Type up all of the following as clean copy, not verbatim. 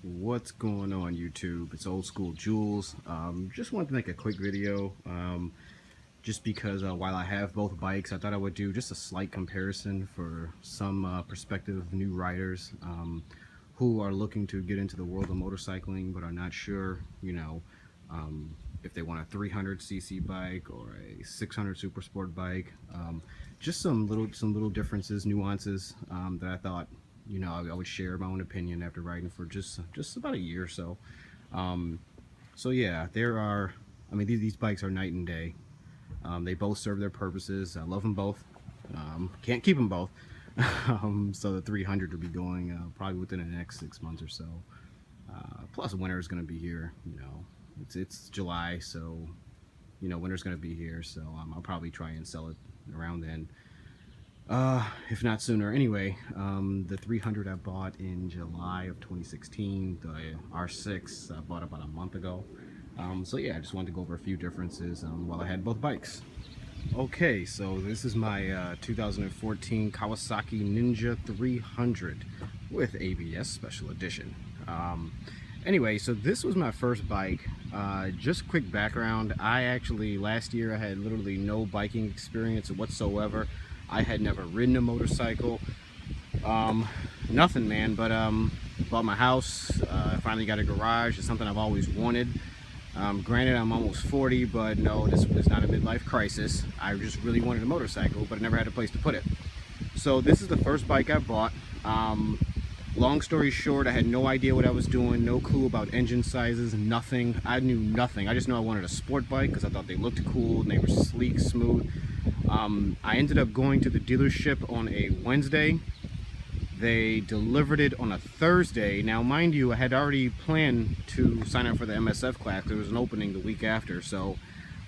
What's going on YouTube? It's Old School Jules. Just wanted to make a quick video just because while I have both bikes, I thought I would do just a slight comparison for some prospective new riders who are looking to get into the world of motorcycling but are not sure, if they want a 300cc bike or a 600 supersport bike. Just some little differences, nuances that I thought I would share my own opinion after riding for just about a year or so. So yeah, these bikes are night and day. They both serve their purposes. I love them both. Can't keep them both. So the 300 will be going probably within the next 6 months or so. Plus winter is going to be here. It's July, so winter's going to be here. So I'll probably try and sell it around then. If not sooner. Anyway, the 300 I bought in July of 2016, the R6 I bought about a month ago. So yeah, I just wanted to go over a few differences while I had both bikes. Okay, so this is my 2014 Kawasaki Ninja 300 with ABS Special Edition. Anyway, so this was my first bike. Just quick background, last year I had literally no biking experience whatsoever. I had never ridden a motorcycle, nothing, man, but bought my house, finally got a garage. It's something I've always wanted. Granted, I'm almost 40, but no, this was not a midlife crisis. I just really wanted a motorcycle, but I never had a place to put it. So this is the first bike I bought. Long story short, I had no idea what I was doing, no clue about engine sizes, nothing. I knew nothing. I just knew I wanted a sport bike because I thought they looked cool and they were sleek, smooth. I ended up going to the dealership on a Wednesday. They delivered it on a Thursday. Now, mind you, I had already planned to sign up for the MSF class. There was an opening the week after, so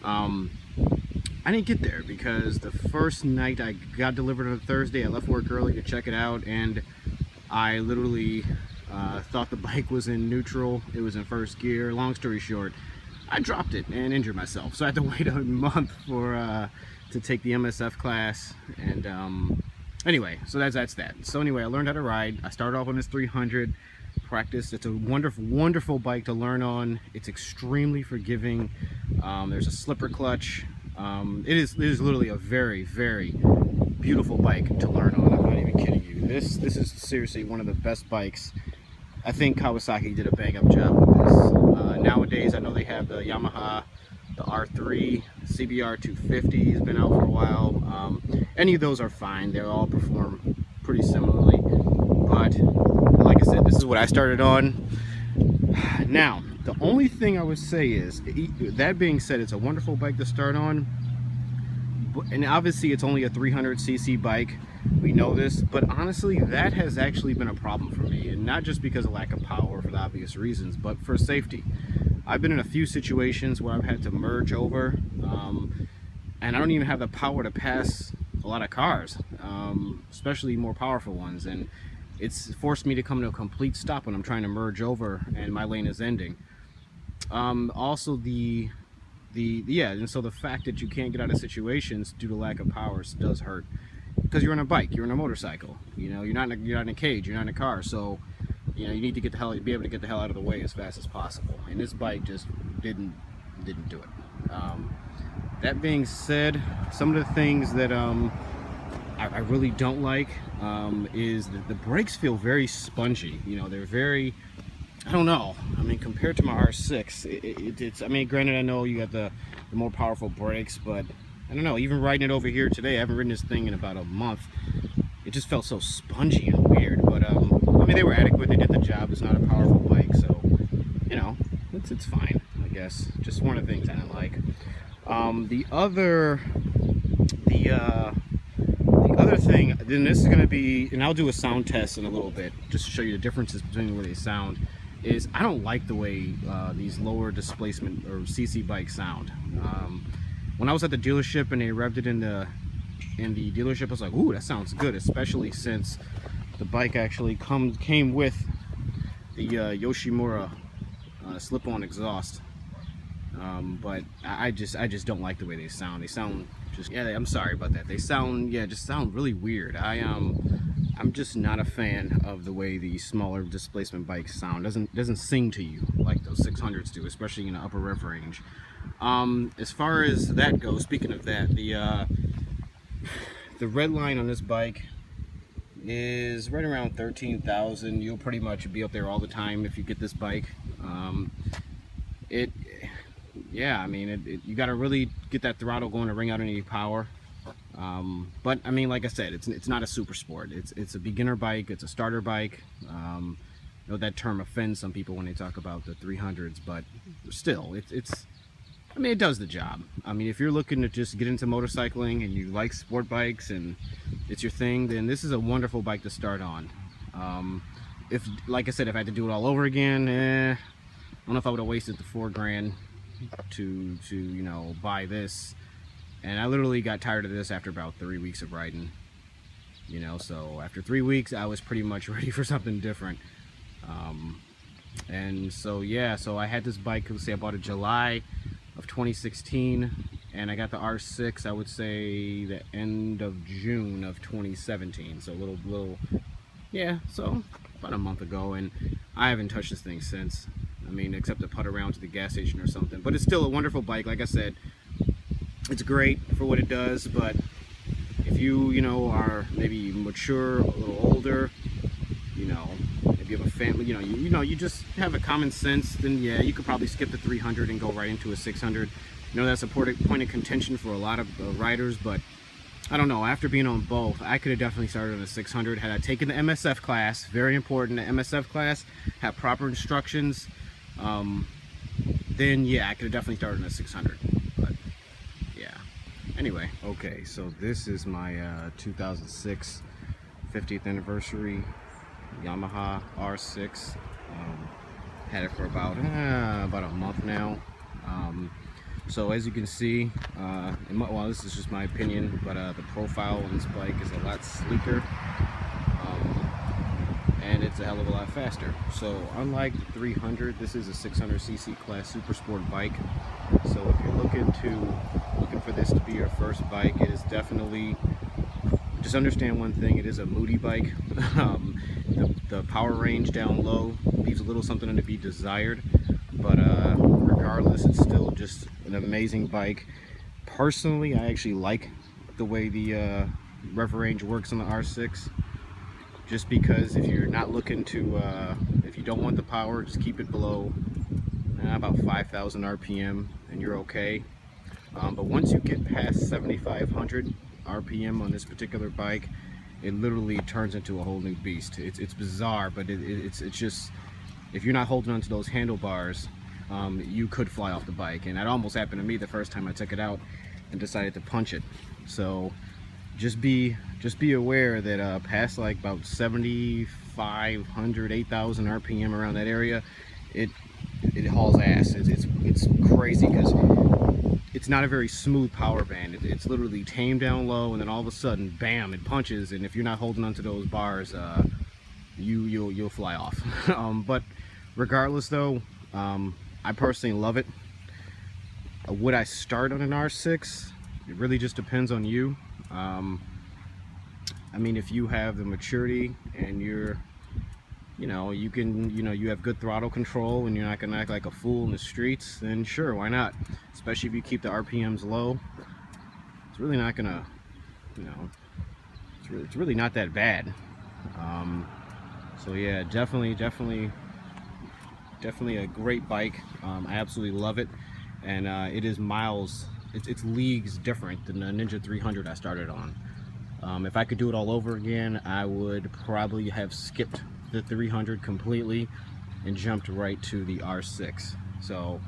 I didn't get there because the first night I got delivered on a Thursday, I left work early to check it out, and I literally thought the bike was in neutral. It was in first gear. Long story short, I dropped it and injured myself, so I had to wait a month for to take the MSF class. And anyway, so that's that. So anyway, I learned how to ride. I started off on this 300, practiced. It's a wonderful bike to learn on. It's extremely forgiving. There's a slipper clutch. It is literally a very beautiful bike to learn on. I'm not even kidding you. This is seriously one of the best bikes. I think Kawasaki did a bang up job with this. Nowadays, I know they have the Yamaha, the R3, CBR 250 has been out for a while. Any of those are fine. They all perform pretty similarly. But like I said, this is what I started on. Now, the only thing I would say is, that being said, it's a wonderful bike to start on. And obviously it's only a 300cc bike, we know this, but honestly that has actually been a problem for me, and not just because of lack of power for the obvious reasons, but for safety. I've been in a few situations where I've had to merge over, and I don't even have the power to pass a lot of cars, especially more powerful ones, and it's forced me to come to a complete stop when I'm trying to merge over and my lane is ending. Also and so the fact that you can't get out of situations due to lack of power does hurt, because you're on a bike, you're on a motorcycle, you're not in a cage, you're not in a car, so you need to be able to get the hell out of the way as fast as possible, and this bike just didn't do it. That being said, some of the things that I really don't like is that the brakes feel very spongy. They're very, I don't know. I mean, compared to my R6, it's. I mean, granted, I know you got the more powerful brakes, but I don't know. Even riding it over here today, I haven't ridden this thing in about a month. It just felt so spongy and weird. But I mean, they were adequate. They did the job. It's not a powerful bike, so it's fine, I guess. Just one of the things I don't like. The other thing, then this is going to be, and I'll do a sound test in a little bit, just to show you the differences between the way they sound. Is I don't like the way these lower displacement or CC bikes sound. When I was at the dealership and they revved it in the dealership, I was like, ooh, that sounds good, especially since the bike actually came with the Yoshimura slip-on exhaust. But I just don't like the way they sound. They sound just, yeah, I'm sorry about that. They sound, just sound really weird. I'm just not a fan of the way the smaller displacement bikes sound. Doesn't sing to you like those 600s do, especially in the upper rev range. As far as that goes, speaking of that, the red line on this bike is right around 13,000. You'll pretty much be up there all the time if you get this bike. Yeah, I mean, you got to really get that throttle going to wring out any power. But I mean, like I said, it's not a super sport. It's a beginner bike. It's a starter bike. I know that term offends some people when they talk about the 300s, but still, I mean, it does the job. I mean, if you're looking to just get into motorcycling and you like sport bikes and it's your thing, then this is a wonderful bike to start on. If, like I said, if I had to do it all over again, I don't know if I would have wasted the $4 grand to you know, buy this. And I literally got tired of this after about 3 weeks of riding, you know. So after 3 weeks, I was pretty much ready for something different. And so yeah, so I had this bike, let's say I bought it July of 2016, and I got the R6, I would say the end of June of 2017. So a little, yeah, so about a month ago, and I haven't touched this thing since. I mean, except to put around to the gas station or something. But it's still a wonderful bike. Like I said, it's great for what it does, but if you know, are maybe mature, a little older, you know, if you have a family, you know, you just have a common sense, then yeah, you could probably skip the 300 and go right into a 600. You know, that's a point of contention for a lot of riders, but I don't know, after being on both, I could have definitely started on a 600 had I taken the MSF class. Very important, the MSF class, have proper instructions. Then yeah, I could have definitely started on a 600. But yeah, anyway, okay, so this is my 2006 50th anniversary Yamaha R6. Had it for about a month now. So as you can see, well, this is just my opinion, but the profile on this bike is a lot sleeker, and it's a hell of a lot faster. So unlike the 300, this is a 600cc class super sport bike. So if you're looking for this to be your first bike, it is definitely, just understand one thing, it is a moody bike. The power range down low leaves a little something to be desired, but regardless, it's still just an amazing bike. Personally, I actually like the way the rev range works on the R6, just because if you're not looking to, if you don't want the power, just keep it below about 5,000 RPM and you're okay. But once you get past 7,500 RPM on this particular bike, it literally turns into a whole new beast. It's bizarre, but it's just, if you're not holding onto those handlebars, you could fly off the bike. And that almost happened to me the first time I took it out and decided to punch it. So just be aware that past like about 7,500, 8,000 RPM around that area, it hauls ass. It's crazy because it's not a very smooth power band. It's literally tamed down low, and then all of a sudden, bam, it punches. And if you're not holding onto those bars, you'll fly off. But regardless, though, I personally love it. Would I start on an R6? It really just depends on you. I mean, if you have the maturity and you're, you know, you have good throttle control and you're not gonna act like a fool in the streets, then sure, why not? Especially if you keep the RPMs low. It's really not gonna, you know, it's really not that bad. So yeah, definitely a great bike. I absolutely love it, and it is miles, it's leagues different than the Ninja 300 I started on. If I could do it all over again, I would probably have skipped the 300 completely and jumped right to the R6. So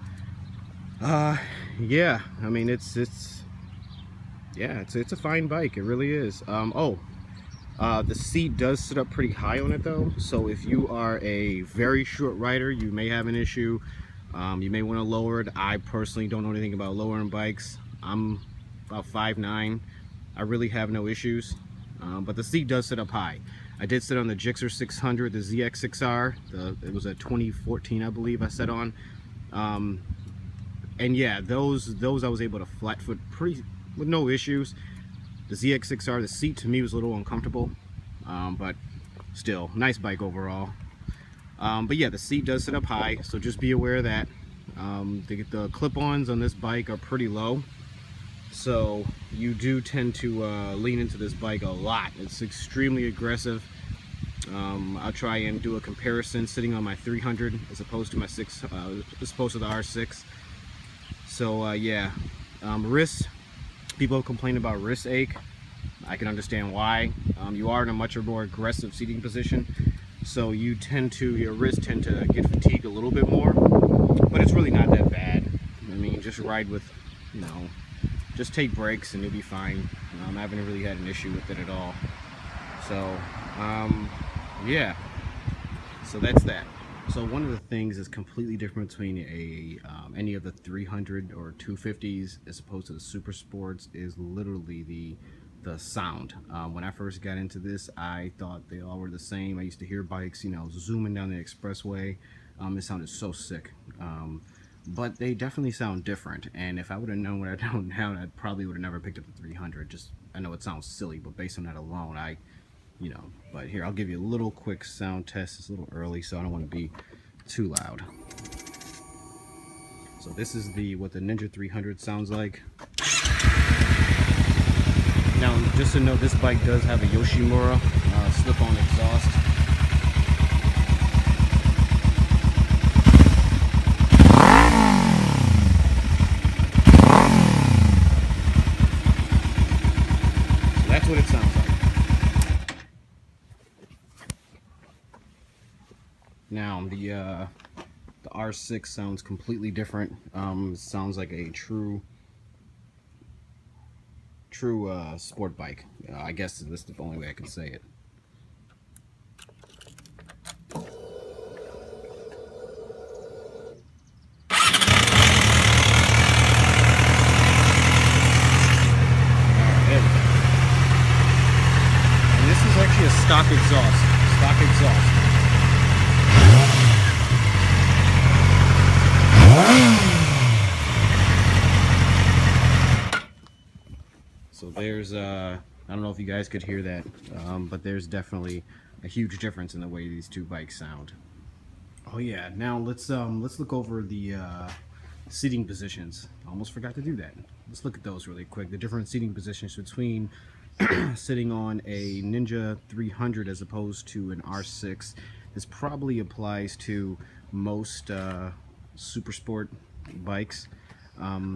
yeah, I mean, it's a fine bike, it really is. The seat does sit up pretty high on it though, so if you are a very short rider, you may have an issue. You may want to lower it. I personally don't know anything about lowering bikes. I'm about 5'9". I really have no issues, but the seat does sit up high. I did sit on the Gixxer 600, the ZX6R. It was a 2014, I believe, I sat on. And yeah, those I was able to flat foot with no issues. The ZX6R, the seat to me was a little uncomfortable. but still, nice bike overall. But yeah, the seat does sit up high, so just be aware of that. The clip-ons on this bike are pretty low, so you do tend to lean into this bike a lot. It's extremely aggressive. I'll try and do a comparison sitting on my 300 as opposed to my as opposed to the R6. So yeah, wrist. People complain about wrist ache. I can understand why. You are in a much more aggressive seating position, so your wrists tend to get fatigued a little bit more, but it's really not that bad. I mean, just ride with, just take breaks and you'll be fine. I haven't really had an issue with it at all. So, yeah, so that's that. So one of the things that's completely different between any of the 300 or 250s as opposed to the super sports is literally the sound. When I first got into this, I thought they all were the same. I used to hear bikes, zooming down the expressway. It sounded so sick. But they definitely sound different. And if I would have known what I know now, I probably would have never picked up the 300. I know it sounds silly, but based on that alone, but here, I'll give you a little quick sound test. It's a little early, so I don't want to be too loud. So this is what the Ninja 300 sounds like. Now, just to note, this bike does have a Yoshimura slip-on exhaust. So that's what it sounds like. Now, the R6 sounds completely different. It sounds like a true sport bike. I guess this is the only way I can say it. And this is actually a stock exhaust. So there's I don't know if you guys could hear that, but there's definitely a huge difference in the way these two bikes sound. Oh yeah, now let's look over the seating positions. Almost forgot to do that. Let's look at those really quick. The different seating positions between sitting on a Ninja 300 as opposed to an R6. This probably applies to most super sport bikes.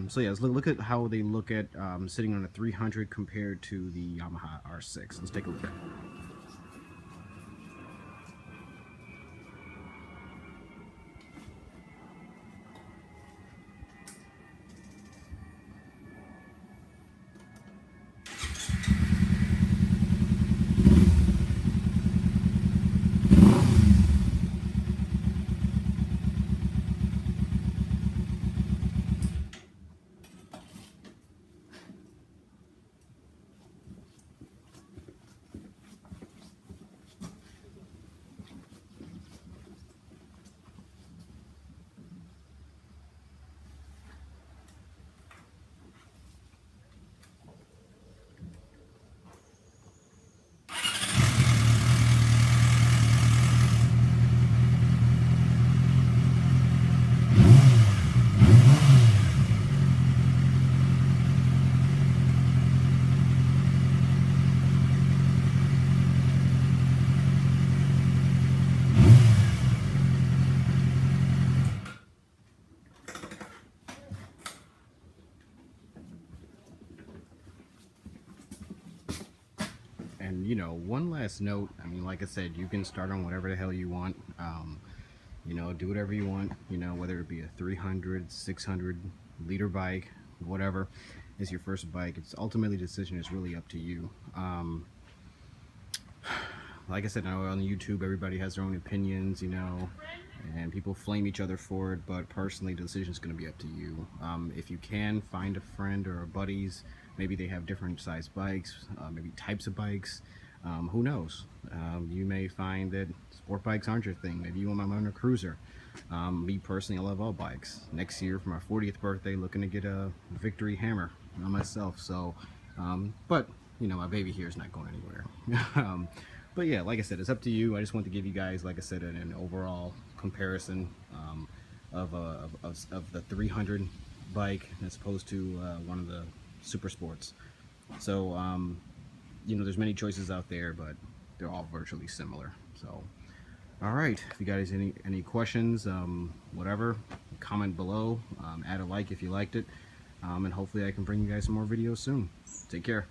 So yeah, let's look at how they look at sitting on a 300 compared to the Yamaha R6. Let's take a look. And one last note, I mean, like I said, you can start on whatever the hell you want. Do whatever you want, whether it be a 300, 600 liter bike, whatever is your first bike. It's ultimately, the decision is really up to you. Like I said, now on YouTube, everybody has their own opinions, and people flame each other for it, but personally, the decision is going to be up to you. If you can find a friend or a buddies, maybe they have different size bikes, maybe types of bikes, who knows? You may find that sport bikes aren't your thing. Maybe you want my cruiser. Me personally, I love all bikes. Next year for my 40th birthday, looking to get a Victory Hammer on myself. So, but my baby here is not going anywhere. But yeah, like I said, it's up to you. I just want to give you guys, like I said, an overall comparison of the 300 bike as opposed to one of the super sports. So you know, there's many choices out there, but they're all virtually similar. So all right, if you guys any questions, whatever, comment below, add a like if you liked it, and hopefully I can bring you guys some more videos soon. Take care.